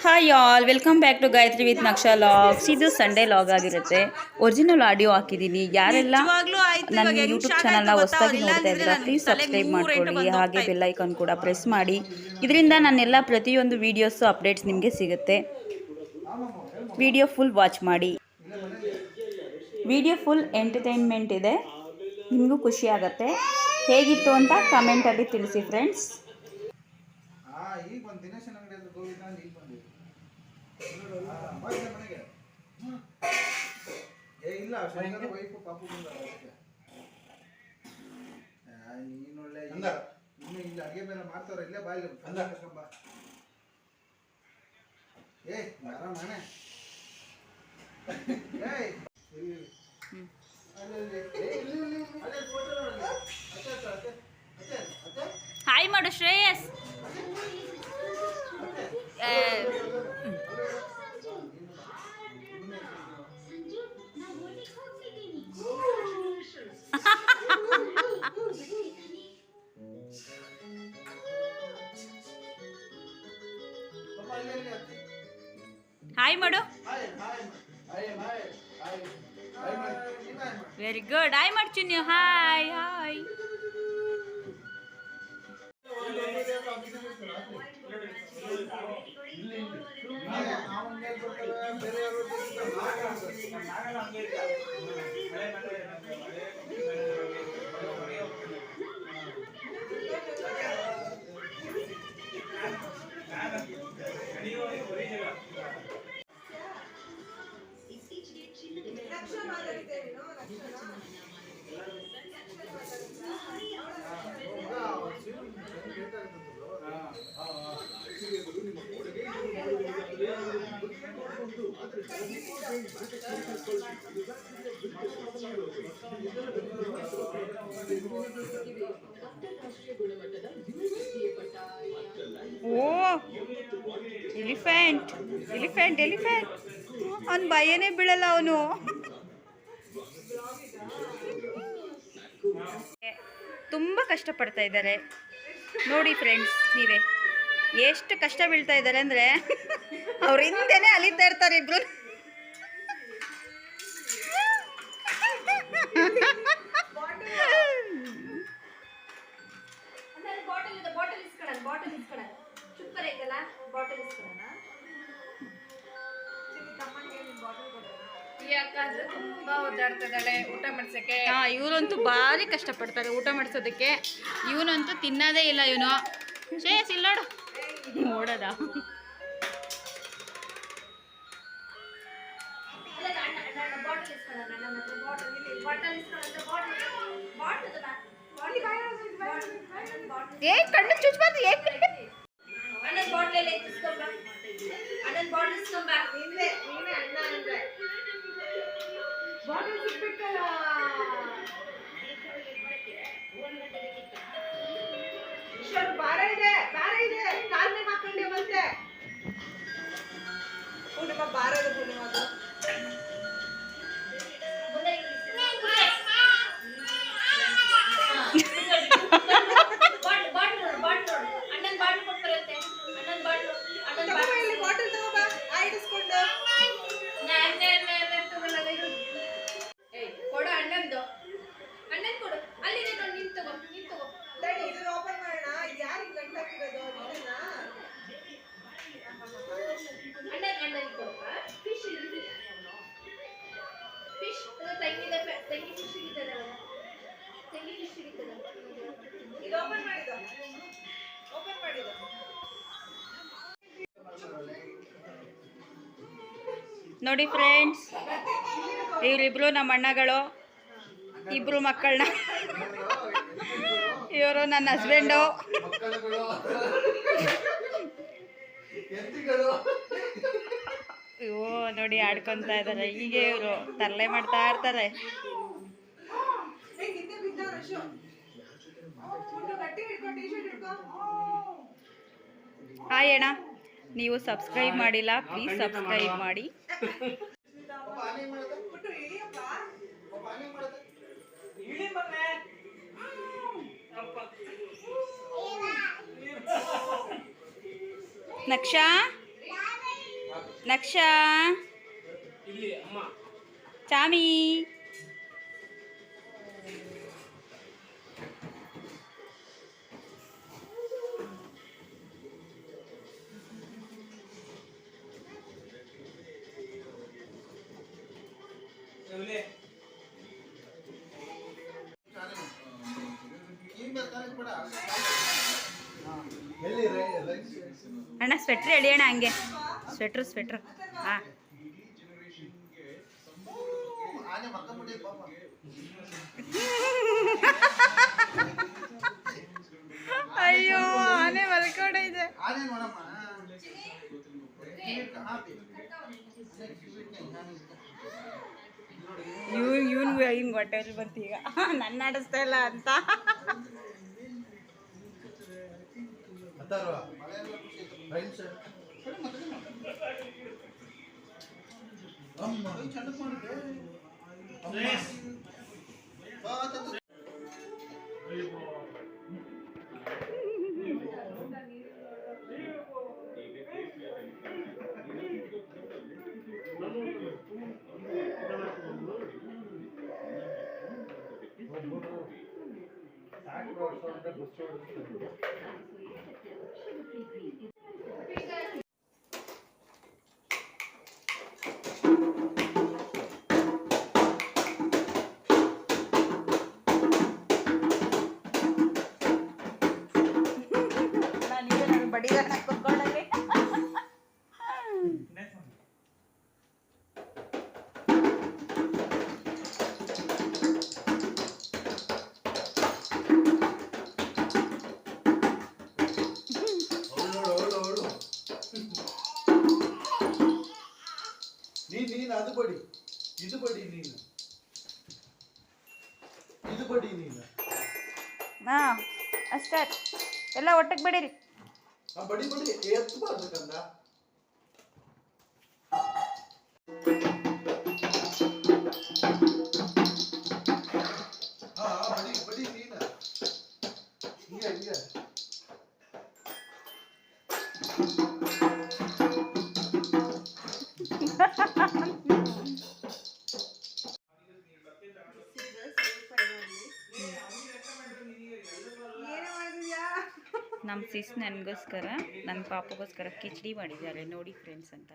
Hi all, welcome back to Gayathri with Naksha logs. ಇದು Sunday log ಆಗಿರುತ್ತೆ. Original audio ಹಾಕಿದ್ದೀನಿ. ಯಾರೆಲ್ಲ ನನ್ನ ಯೂಟ್ಯೂಬ್ ಚಾನಲ್ನ ಹೊಸದಾಗಿ ನೋಡ್ತಾ ಇದ್ದೀರಾ, ಪ್ಲೀಸ್ ಸಬ್ಸ್ಕ್ರೈಬ್ ಮಾಡ್ಕೊಳ್ಳಿ. ಹಾಗೆ ಬೆಲ್ ಐಕಾನ್ ಕೂಡ ಪ್ರೆಸ್ ಮಾಡಿ. ಇದರಿಂದ ನನ್ನೆಲ್ಲ ಪ್ರತಿಯೊಂದು ವೀಡಿಯೋಸು ಅಪ್ಡೇಟ್ಸ್ ನಿಮಗೆ ಸಿಗುತ್ತೆ. ವಿಡಿಯೋ ಫುಲ್ ವಾಚ್ ಮಾಡಿ. ವಿಡಿಯೋ ಫುಲ್ ಎಂಟರ್ಟೈನ್ಮೆಂಟ್ ಇದೆ, ನಿಮಗೂ ಖುಷಿ ಆಗುತ್ತೆ. ಹೇಗಿತ್ತು ಅಂತ ಕಮೆಂಟಲ್ಲಿ ತಿಳಿಸಿ ಫ್ರೆಂಡ್ಸ್. ಈಗ ಒಂದು ದಿನೇಶನ್ ಅಂಗಡಿ ಹತ್ರ ಗೋವಿಂದ ಅಂತ ಈಗ ಬಂದಿದೆ. ಮನೆಗೆ ಇಲ್ಲ ಶನಿವಾರ ವೈಫು ಪಾಪು ಬಂದ ನೀನು ಒಳ್ಳೆ ಇನ್ನು ಇಲ್ಲಿ ಅಡುಗೆ ಮೇಲೆ ಮಾಡ್ತಾರ ಇಲ್ಲೇ ಬಾಯಿಲಿ ಕಂಬ ಮನೆ ಹಾಯ್ ಮಾಡು ಶ್ರೇಯಸ್. ಹಾಯ್ ಮಾಡು. Very good. ಹಾಯ್ ಮಾಡ್ತೀನಿ ನೀವು. Hi hi. ಓ ಎಲಿಫೆಂಟ್ ಎಲಿಫೆಂಟ್ ಎಲಿಫೆಂಟ್ ಅವನು ಭಯನೇ ಬೀಳಲ್ಲ. ಅವನು ತುಂಬ ಕಷ್ಟಪಡ್ತಾ ಇದ್ದಾರೆ ನೋಡಿ ಫ್ರೆಂಡ್ಸ್. ನೀವೇ ಎಷ್ಟು ಕಷ್ಟ ಬೀಳ್ತಾ ಇದ್ದಾರೆ ಅಂದರೆ ಅವ್ರ ಹಿಂದೆನೇ ಅಲಿತಾ ಇರ್ತಾರೆ ಇಬ್ರು. ತುಂಬಾ ಓದಾಡ್ತಿದ್ದಾಳೆ ಊಟ ಮಾಡ್ಸಕ್ಕೆ. ಇವರಂತೂ ಭಾರಿ ಕಷ್ಟಪಡ್ತಾರೆ ಊಟ ಮಾಡಿಸೋದಕ್ಕೆ. ಇವನಂತೂ ತಿನ್ನೋದೇ ಇಲ್ಲ. ಇವನು ಶೇಸ್ ಇಲ್ಲೋಡು ನೋಡೋದ. ಏ ಕಣ್ಣು ಚುಚ್ಬಾರ್ದು. ನೋಡಿ ಫ್ರೆಂಡ್ಸ್, ಇವರಿಬ್ರು ನಮ್ಮ ಅಣ್ಣಗಳು, ಇಬ್ರು ಮಕ್ಕಳನ್ನ. ಇವರು ನನ್ನ ಹಸ್ಬೆಂಡು. ಇವು ನೋಡಿ ಆಡ್ಕೊತ ಇದ್ದಾರೆ. ಹೀಗೆ ಇವರು ತರಲೆ ಮಾಡ್ತಾ ಇರ್ತಾರೆ. ಹಾಯ್ ಅಣ್ಣ, ನೀವು ಸಬ್ಸ್ಕ್ರೈಬ್ ಮಾಡಿಲ್ಲ, ಪ್ಲೀಸ್ ಸಬ್ಸ್ಕ್ರೈಬ್ ಮಾಡಿ. ನಕ್ಷಾ ನಕ್ಷಾ ಚಾಮಿ ಎಲ್ಲಿ ರೈಸ್ ಅಣ್ಣ ಸ್ವೆಟ್ರ್ ಎಳಿ ಅಣ್ಣ ಹಂಗೆ ಸ್ವೆಟ್ರ್ ಹಾಂ ಆನೆ ಮಕ್ಕ ಮುಡಿ ಪಾಪ ಅಯ್ಯೋ ಆನೆ ಮಲ್ಕೊಂಡೈತೆ ಆನೆ ನೋಡಮ್ಮ ಇವನ್ಗೂ ಹಿಂಗೆ ಹೊಟ್ಟೆಯಲ್ಲಿ ಬಂತು ಈಗ ನನ್ನ ಆಡಿಸ್ತಾ ಇಲ್ಲ ಅಂತ ಅಥರ್ವ ರೈಸ್ ಅಮ್ಮ ಚಂದ ಮಾಡಿದೆ ಬಡಿಗಾರ ಕುತ್ಕೊಂಡಲ್ಲಿ ನೀನು ಅದು ಬಡಿ ಇದು ಬಡಿ ನೀನು ಇದು ಬಡಿ ನೀನು ಹಾಂ ಅಷ್ಟೇ ಎಲ್ಲ ಒಟ್ಟಿಗೆ ಬಿಡಿರಿ ಬಡಿ ಬಡಿ ಎತ್ತಬಾರ್ದು ಕಂದ ಹಾ ಬಡಿ ಬಡಿ ನೀನು ಹಿಂಗೆ ಹಿಂಗೆ ನಮ್ಮ ಸಿಸ್ ನನಗೋಸ್ಕರ ನನ್ನ ಪಾಪಗೋಸ್ಕರ ಕಿಚಡಿ ಮಾಡಿದ್ದಾರೆ ನೋಡಿ ಫ್ರೆಂಡ್ಸ್ ಅಂತ